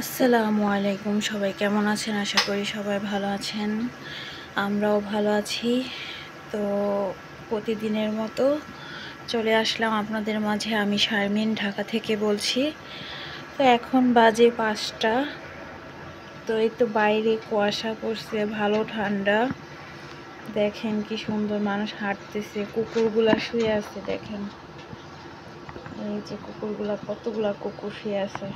আসসালামু আলাইকুম। সবাই কেমন আছেন? আশা করি সবাই ভালো আছেন। আমরাও ভালো আছি। তো প্রতিদিনের মতো চলে আসলাম আপনাদের মাঝে। আমি শারমিন, ঢাকা থেকে বলছি। তো এখন বাজে 5টা। তো এই তো বাইরে কুয়াশা পড়ছে, ভালো ঠান্ডা। দেখেন কি সুন্দর মানুষ হাঁটতেছে, কুকুরগুলা শুয়ে আছে। দেখেন এই যে কুকুরগুলা, কতগুলা কুকুর শুয়ে আছে।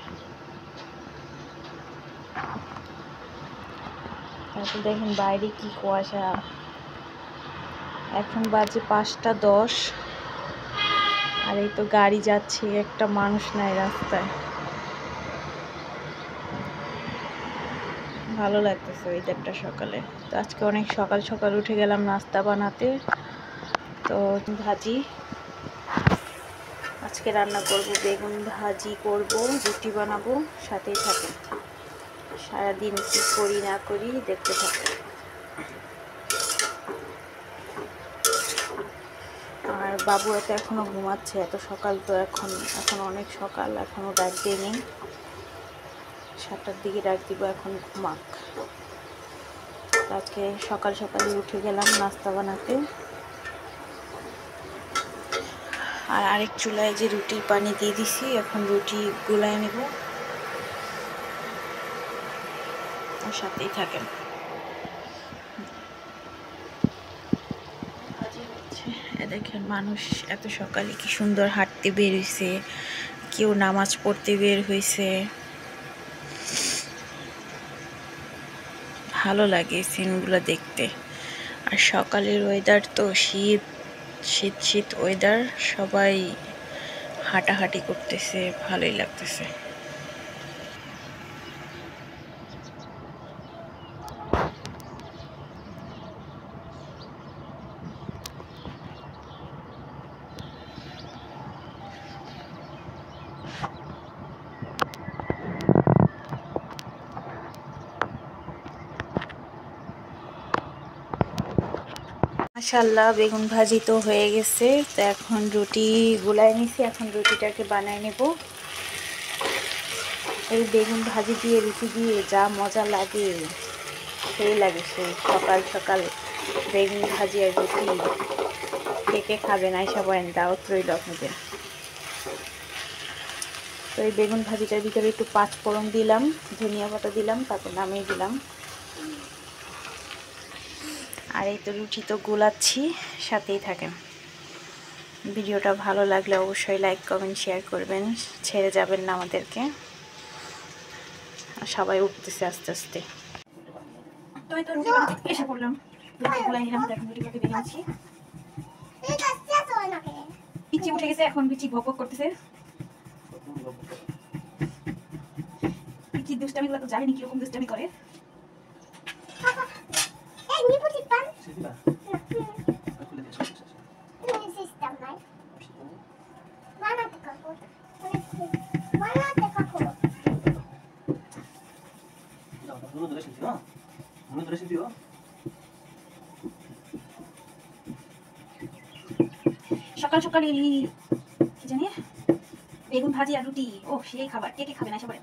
তারপর দেখেন বাইরে কি কুয়াশা। এখন বাজে 5টা 10। আর এই তো গাড়ি যাচ্ছে, একটা মানুষ নাই রাস্তায়। ভালো লাগতেছে ওয়েদারটা সকালে। তো আজকে অনেক সকাল সকাল উঠে গেলাম নাস্তা বানাতে। তো ভাজি আজকে রান্না করব, বেগুন ভাজি করব, রুটি বানাবো। সাথেই থাকে, সারাদিন কি করি না করি দেখতে থাকে। আর বাবু তো এখনো ঘুমাচ্ছে, এত সকাল তো। এখন অনেক সকাল, এখনো ডাক দেয়নি। 7টার দিকে ডাক দিব, এখন ঘুমাক। আজকে সকাল সকালে উঠে গেলাম নাস্তা বানাতে। আর আরেক চুলায় যে রুটির পানি দিয়ে দিছি, এখন রুটি গুলায় নেব। আর সাথেই থাকেন। দেখেন মানুষ এত সকালে কি সুন্দর হাঁটতে বের হয়েছে, কেউ নামাজ পড়তে বের হয়েছে। ভালো লাগে সিনগুলো দেখতে। আর সকালের ওয়েদার তো শীত শীত শীত ওয়েদার, সবাই হাঁটাহাঁটি করতেছে, ভালোই লাগতেছে। মাশাআল্লাহ, বেগুন ভাজি তো হয়ে গেছে। তো এখন রুটি গুলায় নিছি, এখন রুটিটাকে বানায় নেব। এই বেগুন ভাজি দিয়ে রুটি দিয়ে যা মজা লাগে, সেই লাগে সেই সকাল সকাল বেগুন ভাজি আর রুটি। কে কে খাবেন আইসা বলেন, দাওয়াত রইল আপনাদের। তো এই বেগুন ভাজিটার ভিতরে একটু 5 ফোড়ন দিলাম, ধনিয়া পাতা দিলাম, তারপর নামিয়ে দিলাম। আর এই তো রুটি তো গোলাচ্ছি, সাথেই থাকেন। ভিডিওটা ভালো লাগলে অবশ্যই লাইক কমেন্ট শেয়ার করবেন, ছেড়ে যাবেন না আমাদেরকে। সবাই উঠতেছে আস্তে আস্তে। তো এই তো রুটি বানাতে এসে পড়লাম, রুটি গুলাই নিলাম। এখন রুটি করে বেরিয়েছি। পিচি উঠে গেছে, এখন পিচি ভক ভক করতেছে। পিচির দুষ্টামিগুলো তো জানেনি কিরকম দুষ্টামি করে। সকাল সকাল কি জানি বেগুন ভাজি আর রুটি, ও সেই খাবার। কে কে খাবে না সবাই।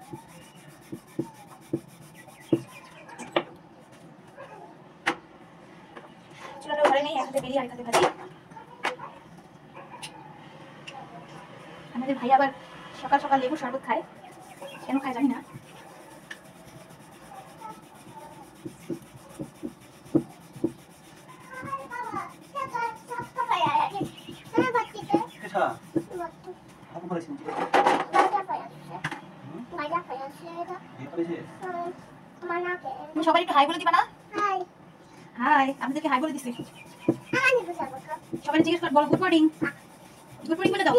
চুলাটা ঘরে নেই, এক হাতে বেরিয়ে আরেক হাতে ভাজি। আমাদের ভাই আবার সকাল সকাল লেবু শরবত খায়, কেন খায় জানি না। সবাই একটু হাই বলে দিবা না? হাই, আপনাদেরকে হাই বলে দিছি। সবাই জিজ্ঞেস কর, বলো গুড মর্নিং। গুড মর্নিং বলে দাও।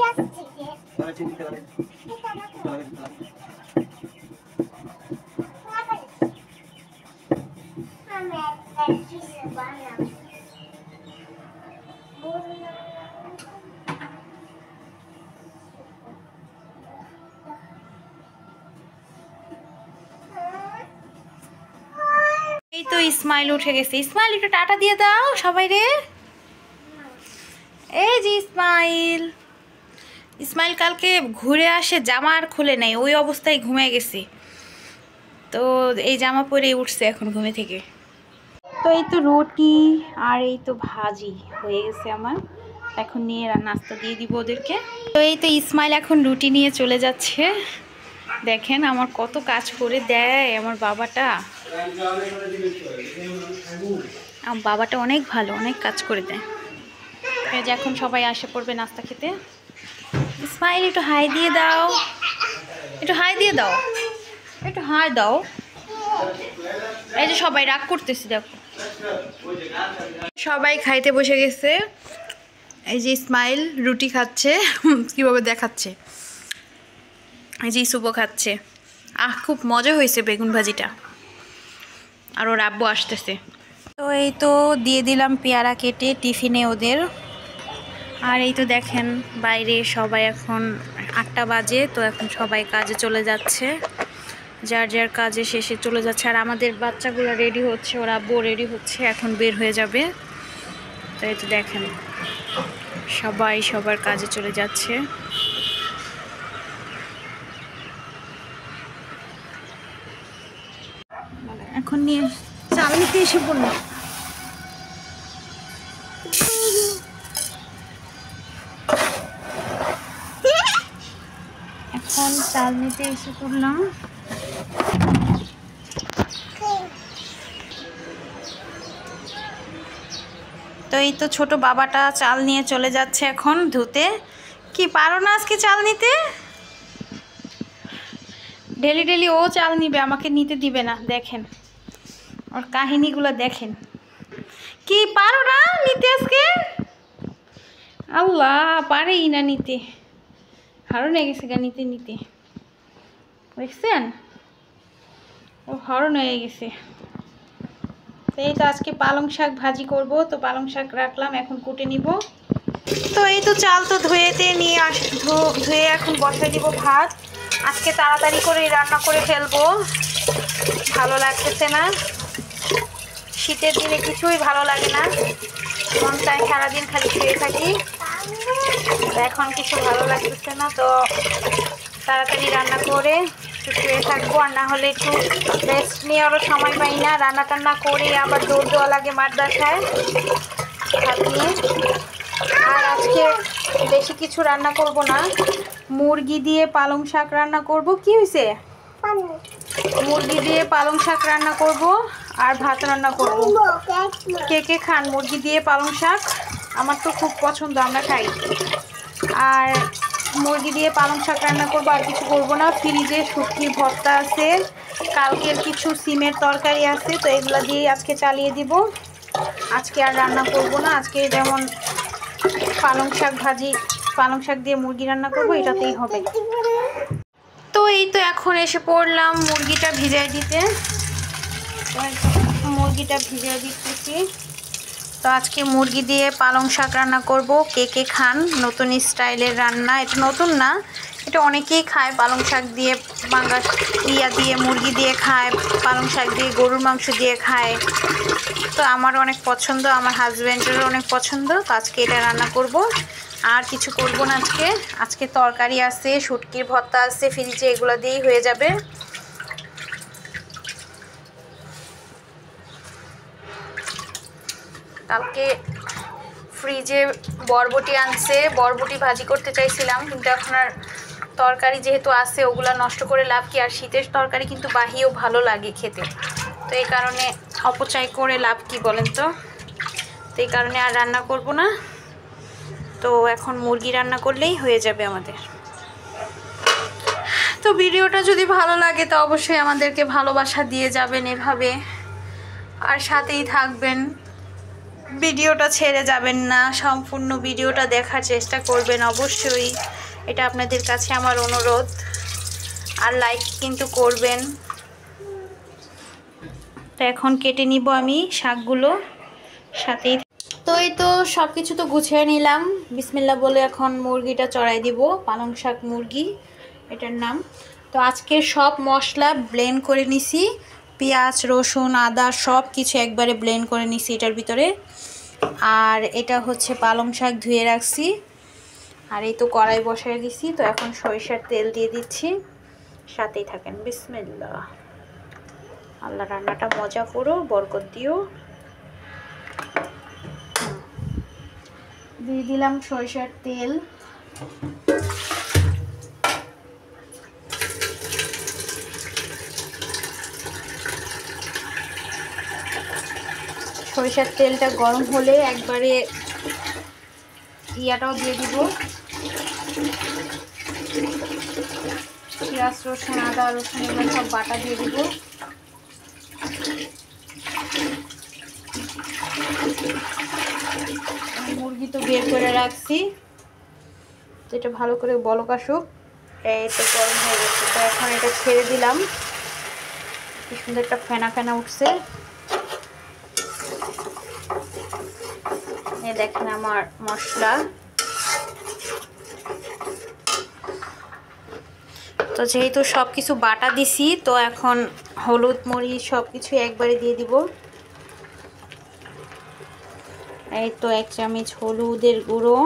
এই তো ইসমাইল উঠে গেছে। ইসমাইল একটু টাটা দিয়ে দাও সবাই রে। এই যে ইসমাইল। ইসমাইল কালকে ঘুরে আসে, জামা আর খুলে নেই, ওই অবস্থায় ঘুমিয়ে গেছে। তো এই জামা পরেই উঠছে এখন ঘুমে থেকে। তো এই তো রুটি আর এই তো ভাজি হয়ে গেছে আমার, এখন নিয়ে নাস্তা দিয়ে দিব ওদেরকে। তো এই তো ইসমাইল এখন রুটি নিয়ে চলে যাচ্ছে। দেখেন আমার কত কাজ করে দেয় আমার বাবাটা। আমার বাবাটা অনেক ভালো, অনেক কাজ করে দেয়। এই যে এখন সবাই আসে পড়বে নাস্তা খেতে। ইসমাইল একটু হাই দিয়ে দাও, একটু হাই দিয়ে দাও, একটু হাই দাও। এই যে সবাই রাগ করতেছি, দেখো সবাই খাইতে বসে গেছে। এই যে ইসমাইল রুটি খাচ্ছে, কিভাবে দেখাচ্ছে। এই যে ইসুবও খাচ্ছে। খুব মজা হয়েছে বেগুন ভাজিটা। আর ওর আব্বু আসতেছে। তো এই তো দিয়ে দিলাম পেয়ারা কেটে টিফিনে ওদের। আর এই তো দেখেন বাইরে সবাই এখন 8টা বাজে, তো এখন সবাই কাজে চলে যাচ্ছে, যার যার কাজে শেষে চলে যাচ্ছে। আর আমাদের বাচ্চাগুলো রেডি হচ্ছে, ওর আব্বু রেডি হচ্ছে, এখন বের হয়ে যাবে। তো এই তো দেখেন সবাই সবার কাজে চলে যাচ্ছে। এখন নিয়ে চাল নিতে এসে পড়ল। এখন চাল নিতে এসে পড়লাম। তো এই তো ছোট বাবাটা চাল নিয়ে চলে যাচ্ছে এখন ধুতে। কি পারো না আজকে চাল নিতে? ডেলি ডেলি ও চাল নিবে, আমাকে নিতে দিবে না। দেখেন ওর কাহিনীগুলো দেখেন। কি পারো না নিতে আজকে? আল্লাহ, পারেই না নিতে। হারণ হয়ে গেছে গা নিতে নিতে, দেখছেন ও হরণ হয়ে গেছে। এই তো আজকে পালং শাক ভাজি করব, তো পালং শাক রাখলাম, এখন কুটে নিব। তো এই তো চাল তো ধুয়েতে নিয়ে ধুয়ে এখন বসাই দিব ভাত। আজকে তাড়াতাড়ি করে রান্না করে ফেলবো, ভালো লাগতেছে না। শীতের দিনে কিছুই ভালো লাগে না, মন চায় সারাদিন খালি শুয়ে থাকি। এখন কিছু ভালো লাগতেছে না, তো তাড়াতাড়ি রান্না করে শুয়ে থাকবো। আর না হলে একটু রেস্ট নিয়ে আরও সময় পাই না, রান্না টান্না করে আবার দৌড় দেওয়া লাগে মাদ্রাসায় ভাত নিয়ে। আর আজকে বেশি কিছু রান্না করব না, মুরগি দিয়ে পালং শাক রান্না করব। কি হয়েছে? মুরগি দিয়ে পালং শাক রান্না করব আর ভাত রান্না করব। কে কে খান মুরগি দিয়ে পালং শাক? আমার তো খুব পছন্দ, আমরা খাই। আর মুরগি দিয়ে পালং শাক রান্না করবো, আর কিছু করবো না। ফ্রিজে শুটকির ভর্তা আছে, কালকের কিছু সিমের তরকারি আছে, তো এগুলো দিয়ে আজকে চালিয়ে দিব। আজকে আর রান্না করব না। আজকে যেমন পালং শাক ভাজি, পালং শাক দিয়ে মুরগি রান্না করবো, এটাতেই হবে। তো এই তো এখন এসে পড়লাম মুরগিটা ভিজিয়ে দিতে। মুরগিটা ভিজিয়ে দিতেছি। তো আজকে মুরগি দিয়ে পালং শাক রান্না করব। কে কে খান নতুন স্টাইলের রান্না? এটা নতুন না, এটা অনেকেই খায়। পালং শাক দিয়ে বাঙ্গাস দিয়ে মুরগি দিয়ে খায়, পালং শাক দিয়ে গরুর মাংস দিয়ে খায়। তো আমার অনেক পছন্দ, আমার হাজব্যান্ডেরও অনেক পছন্দ। তো আজকে এটা রান্না করব, আর কিছু করব না। আজকে তরকারি আছে, শুটকির ভর্তা আছে ফ্রিজে, এগুলো দিয়েই হয়ে যাবে। কালকে ফ্রিজে বরবটি আনছে, বরবটি ভাজি করতে চাইছিলাম, কিন্তু এখন আর তরকারি যেহেতু আছে ওগুলা নষ্ট করে লাভ কি। আর শীতের তরকারি কিন্তু বাহিও ভালো লাগে খেতে, তো এই কারণে অপচয় করে লাভ কি বলেন তো? এই কারণে আর রান্না করব না। তো এখন মুরগি রান্না করলেই হয়ে যাবে আমাদের। তো ভিডিওটা যদি ভালো লাগে তো অবশ্যই আমাদেরকে ভালোবাসা দিয়ে যাবেন এভাবে, আর সাথেই থাকবেন, ভিডিওটা ছেড়ে যাবেন না, সম্পূর্ণ ভিডিওটা দেখার চেষ্টা করবেন অবশ্যই, এটা আপনাদের কাছে আমার অনুরোধ। আর লাইক কিন্তু করবেন। তো এখন কেটে নিব আমি শাকগুলো, সাথেই। তো এই তো সব কিছু তো গুছিয়ে নিলাম, বিসমিল্লাহ বলে এখন মুরগিটা চড়াই দিব। পালং শাক মুরগি এটার নাম। তো আজকে সব মশলা ব্লেন্ড করে নিছি, পেঁয়াজ রসুন আদা সব কিছু একবারে ব্লেন্ড করে নিছি এটার ভিতরে। আর এটা হচ্ছে পালং শাক ধুয়ে রাখছি। আর এই তো কড়াই বসাই দিছি, তো এখন সরিষার তেল দিয়ে দিচ্ছি, সাথেই থাকেন। বিসমিল্লাহ। আল্লাহ রান্নাটা মজা করো, বরকত দিও। দিয়ে দিলাম সরিষার তেল। সরিষার তেলটা গরম হলে একবারে ইয়াটাও দিয়ে দিব, পেঁয়াজ রসুন আদা রসুন এগুলো সব বাটা দিয়ে দিব। মুরগি তো বের করে রাখছি, তো এটা ভালো করে বলক আসুক। এই তো গরম হয়ে গেছে, তো এখন এটা ছেড়ে দিলাম। কি সুন্দর একটা ফেনা ফেনা উঠছে। এই দেখেন আমার মশলা। তো যেহেতু সব কিছু বাটা দিছি, তো এখন হলুদ মরিচ সব কিছু একবারে দিয়ে দিব। এই তো 1 চামচ হলুদের গুঁড়ো,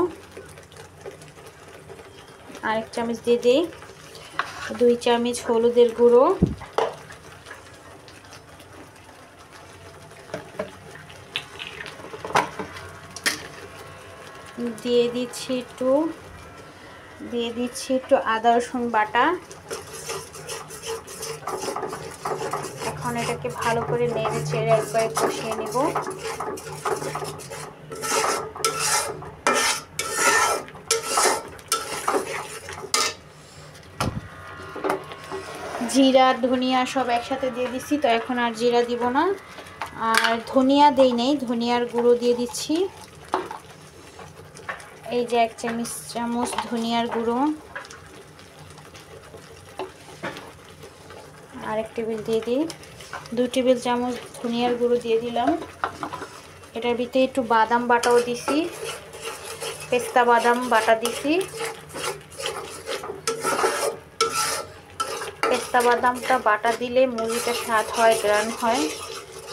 আর 1 চামচ দিয়ে দিই 2 চামচ হলুদের গুঁড়ো, দিয়ে দিচ্ছি একটু আদা রসুন বাটা। এখন এটাকে ভালো করে নেড়ে চেড়ে একবারে কষিয়ে নিব। জিরা ধনিয়া সব একসাথে দিয়ে দিচ্ছি, তো এখন আর জিরা দিব না। আর ধনিয়া দেই নেই, ধনিয়ার গুঁড়ো দিয়ে দিচ্ছি। এই যে 1 চামচ ধনিয়ার গুঁড়ো, আর 1 টেবিল দিয়ে দিই 2 টেবিল চামচ ধনিয়ার গুঁড়ো দিয়ে দিলাম। এটার ভিতরে একটু বাদাম বাটাও দিছি, পেস্তা বাদাম বাটা দিছি। পেস্তা বাদামটা বাটা দিলে মুরগিটা স্বাদ হয়, গ্রান হয়।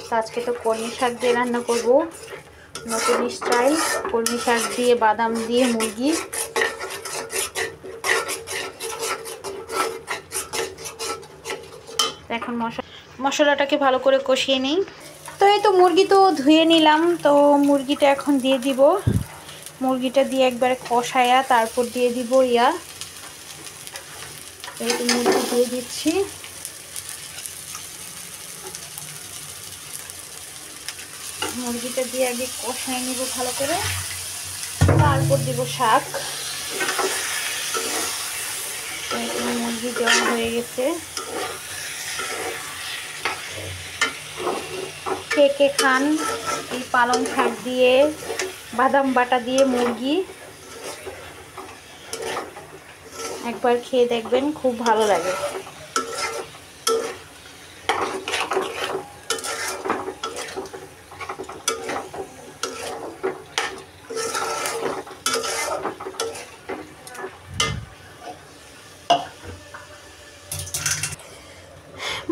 তো আজকে তো কলমি শাক দিয়ে রান্না করব, নতুন স্টাইল, কলমি শাক দিয়ে বাদাম দিয়ে মুরগি। এখন মশলাটাকে ভালো করে কষিয়ে নিই। তো এই তো মুরগি তো ধুয়ে নিলাম, তো মুরগিটা এখন দিয়ে দিব। মুরগিটা দিয়ে একবারে কষায়া তারপর দিয়ে দিব এই তো মুরগি দিয়ে দিচ্ছি। মুরগিটা দিয়ে আগে কষাই নিব ভালো করে, তারপর দিব শাক। মুরগি দেওয়া হয়ে গেছে। কে কে খান এই পালং শাক দিয়ে বাদাম বাটা দিয়ে মুরগি? একবার খেয়ে দেখবেন, খুব ভালো লাগে।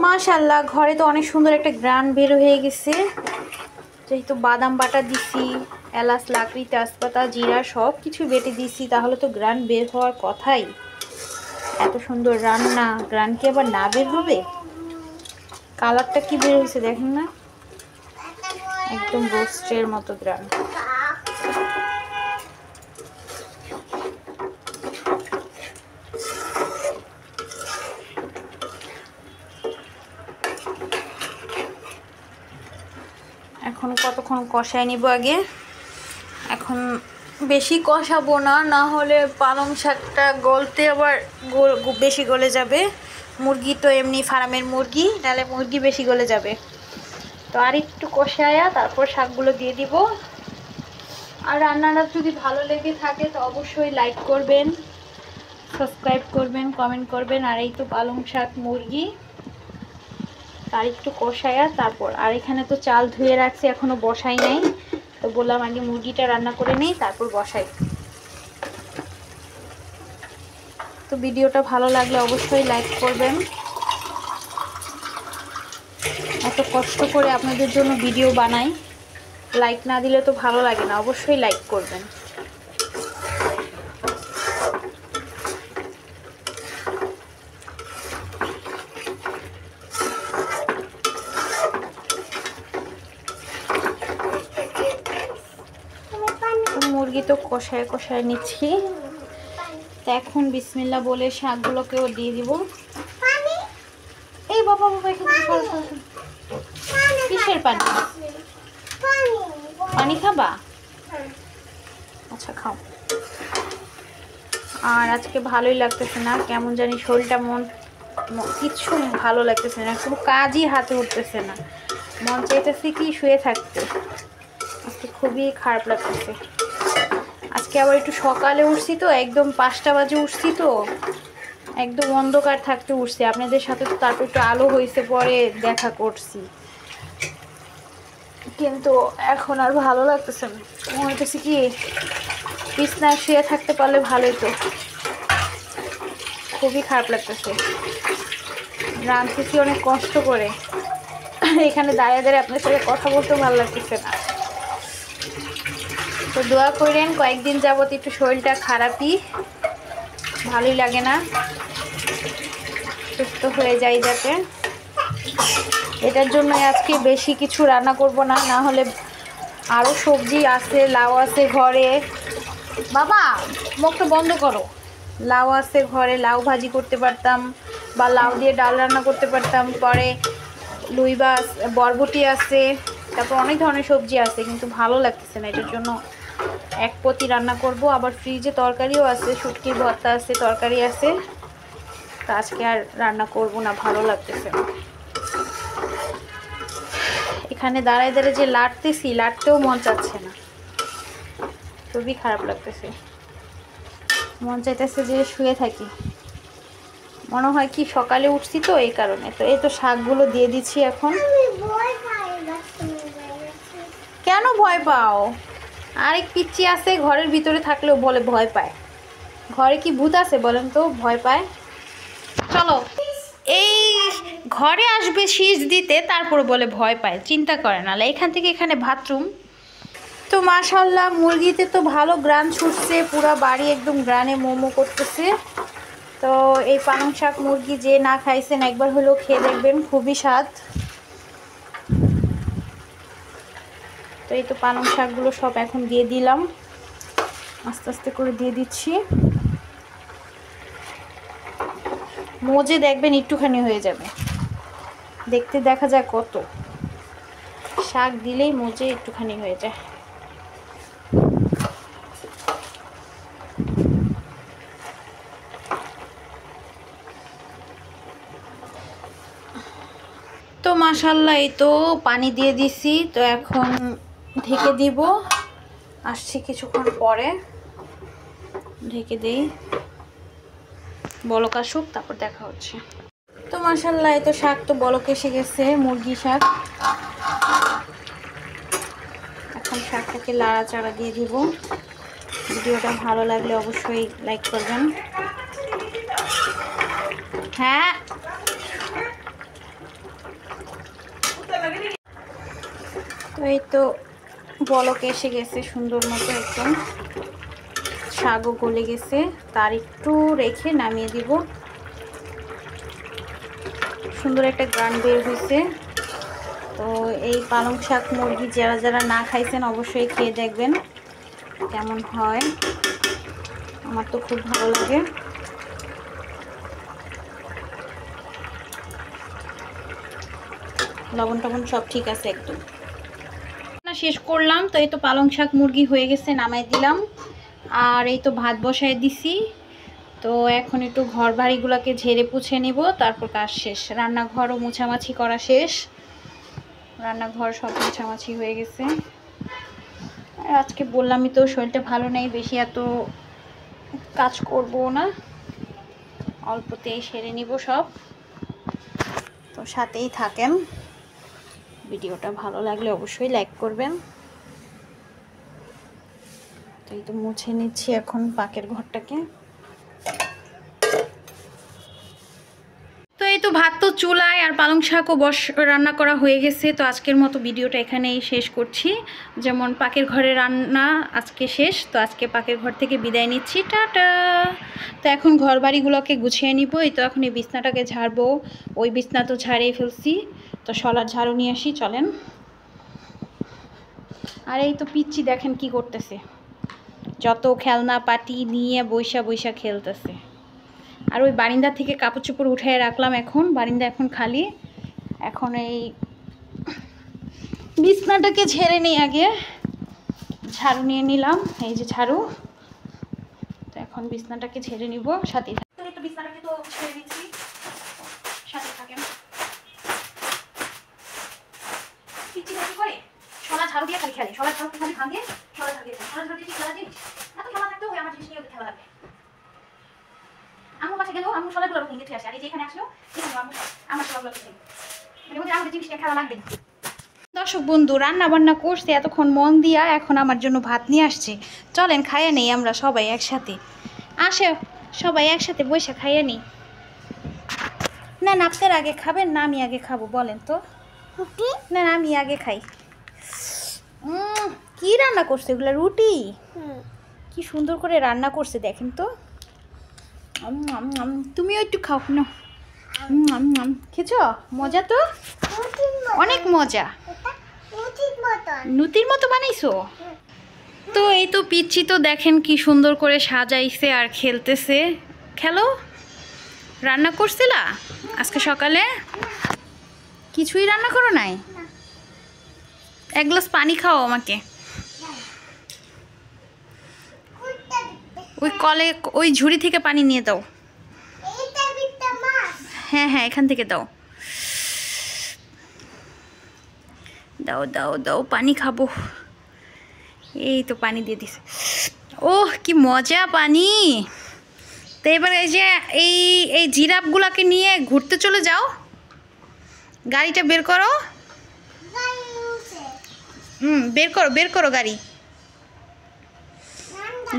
মাশাআল্লাহ, ঘরে তো অনেক সুন্দর একটা গ্রান বের হয়ে গেছে। যেহেতু বাদাম বাটা দিছি, এলাচ লাকড়ি তেজপাতা জিরা সব কিছু বেটে দিছি, তাহলে তো গ্রান বের হওয়ার কথাই। এত সুন্দর রান্না, গ্রান কি আবার না বের হবে? কালারটা কি বের হয়েছে দেখেন না, একদম রোস্টের মতো গ্রান। এখন কতক্ষণ কষায় নিব আগে। এখন বেশি কষাবো না, না হলে পালং শাকটা গলতে আবার বেশি গলে যাবে। মুরগি তো এমনি ফার্মের মুরগি, নাহলে মুরগি বেশি গলে যাবে। তো আর একটু কষায়া তারপর শাকগুলো দিয়ে দিব। আর রান্নাটা যদি ভালো লেগে থাকে তো অবশ্যই লাইক করবেন, সাবস্ক্রাইব করবেন, কমেন্ট করবেন। আর এই তো পালং শাক মুরগি, আর একটু কষায়া তারপর। আর এখানে তো চাল ধুয়ে রাখছি, এখনো বসাই নাই, তো বললাম আগে মুরগিটা রান্না করে নেই তারপর বসাই। তো ভিডিওটা ভালো লাগলে অবশ্যই লাইক করবেন। এত কষ্ট করে আপনাদের জন্য ভিডিও বানাই, লাইক না দিলে তো ভালো লাগে না, অবশ্যই লাইক করবেন। মুরগি তো কষায় কষায় নিচ্ছি। তো এখন বিসমিল্লাহ বলে শাকগুলোকেও দিয়ে দিব। এই বাবা বাবা এখানে কিসের পানি? পানি খাবা? আচ্ছা খাও। আর আজকে ভালোই লাগতেছে না, কেমন জানি শরীরটা কিচ্ছু ভালো লাগতেছে না, কোনো কাজই হাতে উঠতেছে না, মন চাইতেছে কি শুয়ে থাকতে। আজকে খুবই খারাপ লাগতেছে। আজকে আবার একটু সকালে উঠছি তো, একদম 5টা বাজে উঠছি তো, একদম অন্ধকার থাকতে উঠছি। আপনাদের সাথে তো তারপর একটু আলো হয়েছে পরে দেখা করছি, কিন্তু এখন আর ভালো লাগতেছে না। মনে হইতেছে কি বিছনায় শুয়ে থাকতে পারলে ভালোই তো। খুবই খারাপ লাগতেছে, রাঁধতেছি অনেক কষ্ট করে, এখানে দাঁড়িয়ে দাঁড়িয়ে আপনার সাথে কথা বলতেও ভালো লাগতেছে না। তো দোয়া করেন, কয়েকদিন যাবত একটু শরীরটা খারাপই, ভালোই লাগে না, সুস্থ হয়ে যাই যাতে। এটার জন্য আজকে বেশি কিছু রান্না করব না, না হলে আরও সবজি আছে, লাউ আছে ঘরে। বাবা মুখটা বন্ধ করো। লাউ আছে ঘরে, লাউ ভাজি করতে পারতাম, বা লাউ দিয়ে ডাল রান্না করতে পারতাম। পরে লুই মাছ, বরবটি আছে, তারপর অনেক ধরনের সবজি আছে, কিন্তু ভালো লাগতেছে না। এটার জন্য এক পতি রান্না করব। আবার ফ্রিজে তরকারিও আছে, শুটকির ভর্তা আছে, তরকারি আছে। তো আজকে আর রান্না করব না, ভালো লাগতেছে না। এখানে দাঁড়ায় দাঁড়ায় যে লাটতেছি, লাটতেও মন চাচ্ছে না, খুবই খারাপ লাগতেছে। মন চাইতেছে যে শুয়ে থাকি, মনে হয় কি সকালে উঠছি তো এই কারণে। তো এই তো শাকগুলো দিয়ে দিচ্ছি এখন। কেন ভয় পাও? আরেক পিচ্চি আছে ঘরের ভিতরে থাকলেও বলে ভয় পায়। ঘরে কি ভূত আছে বলেন তো ভয় পায়? চলো, এই ঘরে আসবে শীষ দিতে, তারপরে বলে ভয় পায়, চিন্তা করে না। এখান থেকে এখানে বাথরুম। তো মাশাআল্লাহ মুরগিতে তো ভালো গ্রান ছুটছে, পুরো বাড়ি একদম গ্রানে মোমো করতেছে। তো এই পালং শাক মুরগি যে না খাইছেন একবার হলেও খেয়ে দেখবেন, খুবই স্বাদ। তো এই তো পালং শাকগুলো সব এখন দিয়ে দিলাম, আস্তে আস্তে করে দিয়ে দিচ্ছি। মজে দেখবেন একটুখানি হয়ে যাবে, দেখতে দেখা যায় কত। শাক দিলেই মজে একটুখানি হয়ে যায়। তো মাশাআল্লাহ এই তো পানি দিয়ে দিছি। তো এখন ঢেকে দিব, আসছি কিছুক্ষণ পরে, ঢেকে দিই, বলক আসুক, তারপর দেখা হচ্ছে। তো মাশাআল্লাহ এই তো শাক তো বলক এসে গেছে, মুরগি শাক। এখন শাকটাকে লাড়াচাড়া দিয়ে দিব। ভিডিওটা ভালো লাগলে অবশ্যই লাইক করবেন। হ্যাঁ, তো এই তো বলক এসে গেছে সুন্দর মতো, একদম শাকও গলে গেছে। তার একটু রেখে নামিয়ে দিব। সুন্দর একটা গান বের হয়েছে। তো এই পালং শাক মুরগি যারা যারা না খাইছেন অবশ্যই খেয়ে দেখবেন কেমন হয়। আমার তো খুব ভালো লাগে। লবণ টবণ সব ঠিক আছে একদম। শেষ করলাম। তো এই তো পালং শাক মুরগি হয়ে গেছে, নামাই দিলাম। আর এই তো ভাত বসায় দিছি। তো এখন একটু ঘর বাড়িগুলোকে ঝেড়ে পুছে নিব, তারপর কাজ শেষ। রান্নাঘরও মোছামাছি করা শেষ, রান্নাঘর সব মোছামাছি হয়ে গেছে। আর আজকে বললামই তো শরীরটা ভালো নেই, বেশি এত কাজ করব না, অল্পতেই সেরে নিব সব। তো সাথেই থাকেন, ভিডিওটা ভালো লাগলে অবশ্যই লাইক করবেন। তো এই তো মুছে নিচ্ছি এখন পাকের ঘরটাকে। তো এই তো ভাত তো চুলায়, আর পালং শাকও রান্না করা হয়ে গেছে। তো আজকের মতো ভিডিওটা এখানেই শেষ করছি। যেমন পাকের ঘরে রান্না আজকে শেষ। তো আজকে পাকের ঘর থেকে বিদায় নিচ্ছি, টাটা। তো এখন ঘর বাড়িগুলোকে গুছিয়ে নিব। এই তো এখন এই বিছনাটাকে ঝাড়বো, ওই বিছনা তো ঝাড়িয়ে ফেলছি। তো শলার ঝাড়ু নিয়ে আসি, চলেন। আর এই তো পিচ্চি দেখেন কি করতেছে, যত খেলনা পাটি নিয়ে বৈশা বৈশা খেলতেছে। আর ওই বারিন্দা থেকে কাপড় চোপড় উঠায় রাখলাম, এখন বারিন্দা এখন খালি। এখন এই বিছনাটাকে ঝেড়ে নিই, আগে ঝাড়ু নিয়ে নিলাম, এই যে ঝাড়ু। তো এখন বিছনাটাকে ঝেড়ে নিব, সাথে একটু বিছনাটাকে তো ঝেড়ে নিচ্ছি, সাথে থাকেন। করে সোনা ঝাড়ু দিয়ে খালি খেলে, সবার ঝাড়ু খালি ভাঙে, সোনা ঝাড়ু দিয়ে সোনা ঝাড়ু দিয়ে খেলা জিনিস এত খেলা থাকতে ওই আমার জিনিস নিয়ে খেলা লাগবে। আমার কাছে গেলেও আমি সোনাগুলো ভেঙে উঠে আসি, আর এই যেখানে আসলো আমার সোনাগুলো ভেঙে মানে আমাদের জিনিস নিয়ে খেলা লাগবে। দর্শক বন্ধু রান্না বান্না করছে এতক্ষণ মন দিয়া, এখন আমার জন্য ভাত নিয়ে আসছে। চলেন খাইয়ে নেই আমরা সবাই একসাথে, আসে সবাই একসাথে বসে খাইয়ে নিই। না না আপনার আগে খাবেন না আমি আগে খাবো বলেন তো? না না আমি আগে খাই। কি রান্না করছে এগুলা? রুটি? কি সুন্দর করে রান্না করছে দেখেন তো। তুমিও একটু খাও না। খেয়েছ? মজা তো, অনেক মজা। নুতির মতো বানাইছো? তো এই তো পিচ্ছি তো দেখেন কি সুন্দর করে সাজাইছে আর খেলতেছে। খেলো। রান্না করছিলা আজকে সকালে? কিছুই রান্না করো নাই? এক গ্লাস পানি খাও আমাকে। ওই কলে ওই ঝুড়ি থেকে পানি নিয়ে দাও। হ্যাঁ হ্যাঁ এখান থেকে দাও, দাও দাও দাও পানি খাবো। এই তো পানি দিয়ে দিছে। ওহ কি মজা পানি। তো এবার এই যে এই জিরাফগুলাকে নিয়ে ঘুরতে চলে যাও। গাড়িটা বের করো, বের করো গাড়ি।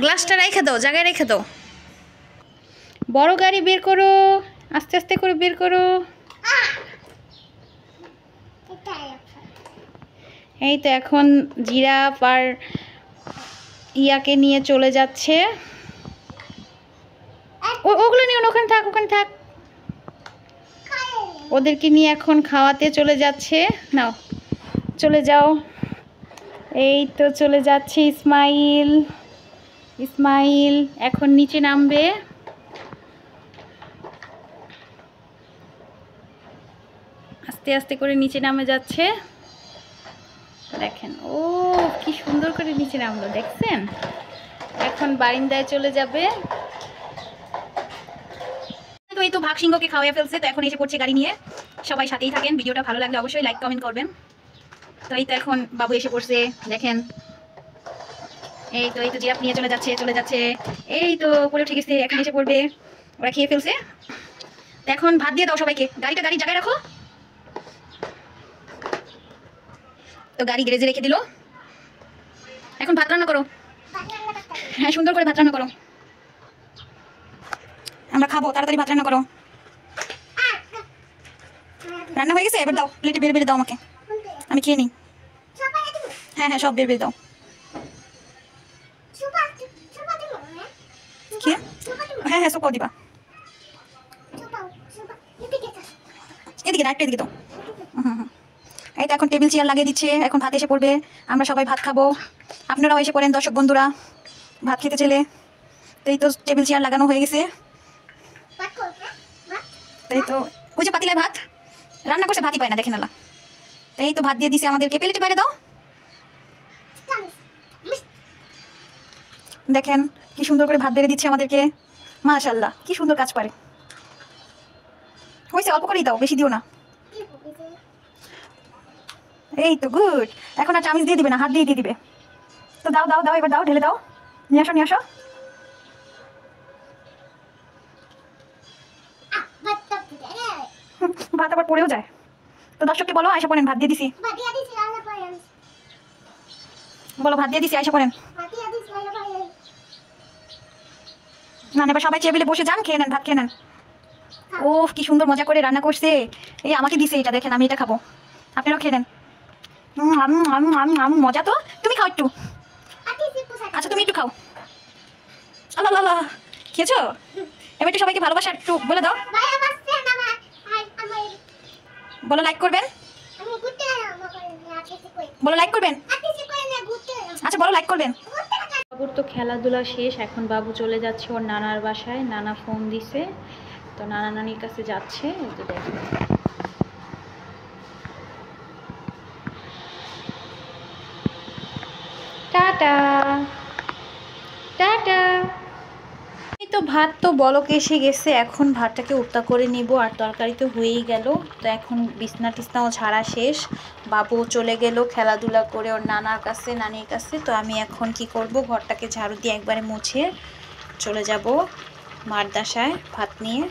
গ্লাসটা রেখে দাও, জায়গায় রেখে দাও। বড় গাড়ি বের করো, আস্তে আস্তে করে বের করো। এই তো এখন জিরাফ আর ইয়াকে নিয়ে চলে যাচ্ছে। ওগুলো নিয়ে ওখানে থাক, ওখানে থাক। ওদেরকে নিয়ে এখন খাওয়াতে চলে যাচ্ছে। নাও চলে যাও। এই তো চলে যাচ্ছে ইসমাইল। ইসমাইল এখন নিচে নামবে। আস্তে আস্তে করে নিচে নামে যাচ্ছে দেখেন। ও কি সুন্দর করে নিচে নামলো দেখছেন। এখন বারিন্দায় চলে যাবে। তো এই তো ভাগ সিংহকে খাওয়াই ফেলছে, তো এখন এসে পড়ছে গাড়ি নিয়ে। সবাই সাথেই থাকেন, ভিডিওটা ভালো লাগলে অবশ্যই লাইক কমেন্ট করবেন। তো এই তো এখন বাবু এসে পড়ছে দেখেন। এই তো জিরাফ নিয়ে চলে যাচ্ছে। এই তো পড়ে উঠে গেছে, এখন এসে পড়বে। ওরা খেয়ে ফেলছে। এখন ভাত দিয়ে দাও সবাইকে। গাড়ির জায়গায় রাখো। তো গাড়ি গ্যারেজে রেখে দিল। এখন ভাত রান্না করো। হ্যাঁ সুন্দর করে ভাত রান্না করো, আমরা খাবো। তাড়াতাড়ি ভাত রান্না করো। রান্না হয়ে গেছে, এবার দাও প্লেটে বের বের দাও আমাকে, আমি খেয়ে নিই। হ্যাঁ হ্যাঁ সব বের বের দাও। হ্যাঁ হ্যাঁ সব দিবা। এদিকে না, এদিকে দাও। এই তো এখন টেবিল চেয়ার লাগিয়ে দিচ্ছে, এখন ভাত এসে পড়বে। আমরা সবাই ভাত খাবো, আপনারাও এসে পড়েন দর্শক বন্ধুরা ভাত খেতে চলে। এই তো টেবিল চেয়ার লাগানো হয়ে গেছে। এই তো ওই যে পাতিলায় ভাত রান্না করছে, ভাতই পায় না দেখেন। এই তো ভাত দিয়ে দিছে আমাদেরকে, প্লেটে বাইরে দাও। দেখেন কি সুন্দর করে ভাত বেড়ে দিচ্ছে আমাদেরকে। মাশাআল্লাহ কি সুন্দর কাজ পারে। হয়েছে, অল্প করেই দাও, বেশি দিও না। এই তো গুড। এখন আর চামচ দিয়ে দিবে না, হাত দিয়ে দিবে। তো দাও দাও দাও, এবার দাও, ঢেলে দাও। নিয়ে আসো নিয়ে আসো। ভাত আবার পড়েও যায়। তো দর্শককে বলো আয়সা পড়েন, ভাত দিয়ে দিছি। বলো ভাত দিয়ে দিছি, আয়সা পড়েন। না এবার সবাই টেবিলে বসে যান, খেয়ে নেন, ভাত খেয়ে নেন। ও কি সুন্দর মজা করে রান্না করছে। এই আমাকে দিছে এটা, দেখেন আমি এটা খাবো, আপনারাও খেয়ে নেন। মজা তো। তুমি খাও একটু। আচ্ছা তুমি একটু খাও। আল্লাহ খেয়েছো? এবার একটু সবাইকে ভালোবাসা একটু বলে দাও। বলো লাইক করবেন। বলো লাইক করবেন। আচ্ছা বলো লাইক করবেন। বাবুর তো খেলাধুলা শেষ, এখন বাবু চলে যাচ্ছে ওর নানার বাসায়। নানা ফোন দিছে, তো নানা নানির কাছে যাচ্ছে। এই তো দেখো, টাটা টাটা। এই তো ভাত তো বলক এসে গেছে, এখন ভাতটাকে উত্তা করে নিব। আর তরকারি তো হয়েই গেল। তো এখন বিছনা টিছনাও ঝাড়া শেষ, বাবু চলে গেল খেলাধুলা করে ওর নানার কাছে, নানির কাছে। তো আমি এখন কি করব, ঘরটাকে ঝাড়ু দিয়ে একবারে মুছে চলে যাব মাদ্রাসায় ভাত নিয়ে,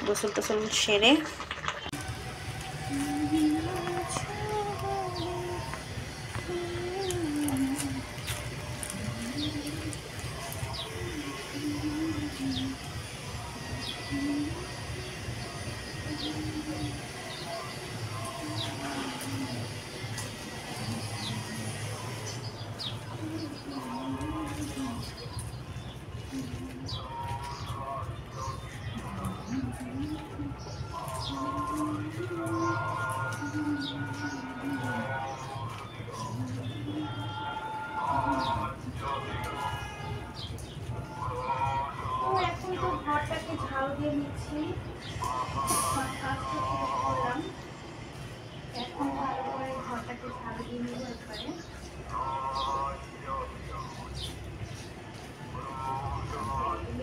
গোসল টোসল সেরে। এখন তো ঘরটাকে ঝাড়ু দিয়ে নিচ্ছি, কাজটা শুরু করলাম। এখন ভালো করে ঘরটাকে ঝাড়ু দিয়ে নিব একবারে।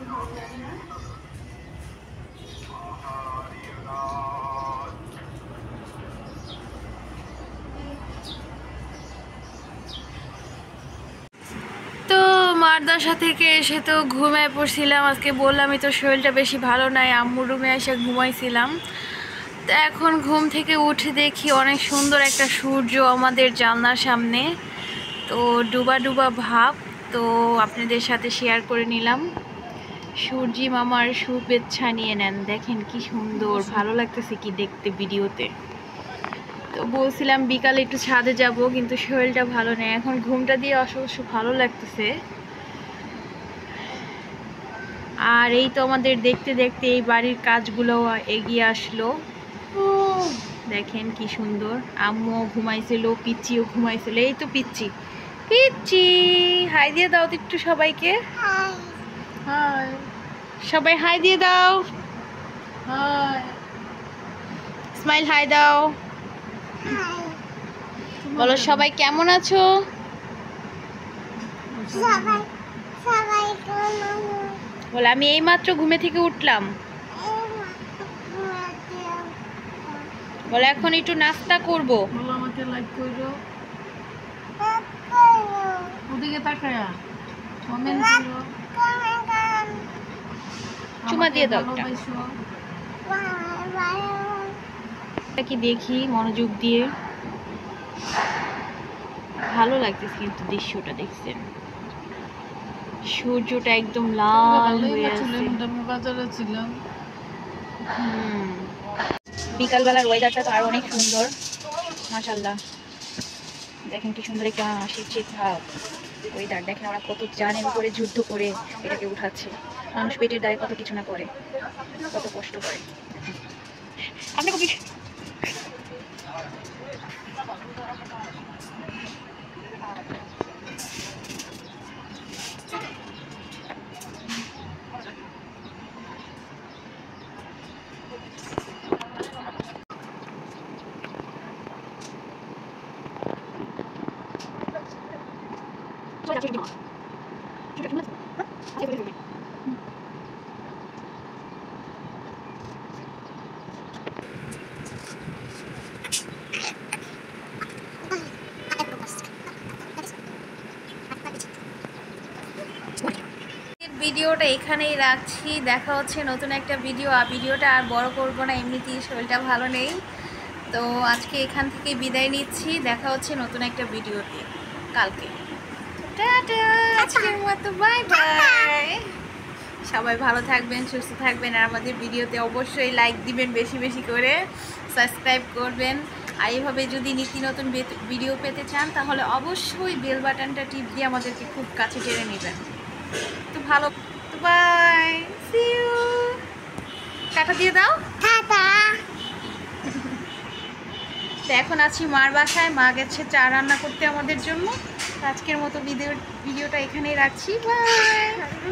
ভালো লাগে না। তো মাদ্রাসা থেকে এসে তো ঘুমায় পড়ছিলাম। আজকে বললামই তো শরীরটা বেশি ভালো নাই, আম্মুর রুমে এসে ঘুমাইছিলাম। তো এখন ঘুম থেকে উঠে দেখি অনেক সুন্দর একটা সূর্য আমাদের জানলার সামনে, তো ডুবা ডুবা ভাব। তো আপনাদের সাথে শেয়ার করে নিলাম। সূর্যি মামার শুভেচ্ছা নিয়ে নেন, দেখেন কি সুন্দর, ভালো লাগতেছে কি দেখতে ভিডিওতে। তো বলছিলাম বিকালে একটু ছাদে যাব, কিন্তু শরীরটা ভালো নেই। এখন ঘুমটা দিয়ে অবশ্য ভালো লাগতেছে। আর এই তো আমাদের দেখতে দেখতে এই বাড়ির কাজগুলো এগিয়ে আসলো। দেখেন কি সুন্দর, আম্মুও ঘুমাইছিল, পিচ্চিও ঘুমাইছিল। এই তো পিচ্চি, পিচ্চি হাই দিয়ে দাও তো একটু সবাইকে। হাই, সবাই হাই দিয়ে দাও। হাই, স্মাইল হাই দাও। বলো সবাই কেমন আছো। বলে আমি এইমাত্র ঘুমে থেকে উঠলাম। বলে এখন একটু নাস্তা করবো। বলো আমাকে লাইক করো, ওদিকে তাকায়া কমেন্ট করো, চুমা দিয়ে দাও একটা। কি দেখি মনোযোগ দিয়ে, ভালো লাগতেছে কিন্তু দৃশ্যটা দেখছেন, সূর্যটা একদম লাল হয়ে আছে। বাজারে ছিলাম। বিকালবেলার ওয়েদারটা তো আরো অনেক সুন্দর, মাশাআল্লাহ। দেখেন কি সুন্দর একটা শীত ভাব ওয়েদার। দেখেন ওরা কত জানের উপরে যুদ্ধ করে এটাকে উঠাচ্ছে। মানুষ পেটের দায়ে কত কিছু না করে, কত কষ্ট করে। আপনি কবি ভিডিওটা এখানেই রাখছি। দেখা হচ্ছে নতুন একটা ভিডিওটা আর বড় করব না, এমনিতেই শরীরটা ভালো নেই। তো আজকে এখান থেকে বিদায় নিচ্ছি, দেখা হচ্ছে নতুন একটা ভিডিওতে কালকে। টাটা, আজকের মতো বাই বাই। সবাই ভালো থাকবেন, সুস্থ থাকবেন। আর আমাদের ভিডিওতে অবশ্যই লাইক দিবেন, বেশি বেশি করে সাবস্ক্রাইব করবেন। আর এইভাবে যদি নিত্য নতুন ভিডিও পেতে চান তাহলে অবশ্যই বেল বাটনটা টিপ দিয়ে আমাদেরকে খুব কাছে টেনে নেবেন। তো ভালো, তো বাই, সি ইউ। টাটা দিয়ে দাও, টাটা। তো এখন আছি মার বাসায়, মা গেছে চা রান্না করতে আমাদের জন্য। আজকের মতো ভিডিওটা এখানেই রাখছি, বাই।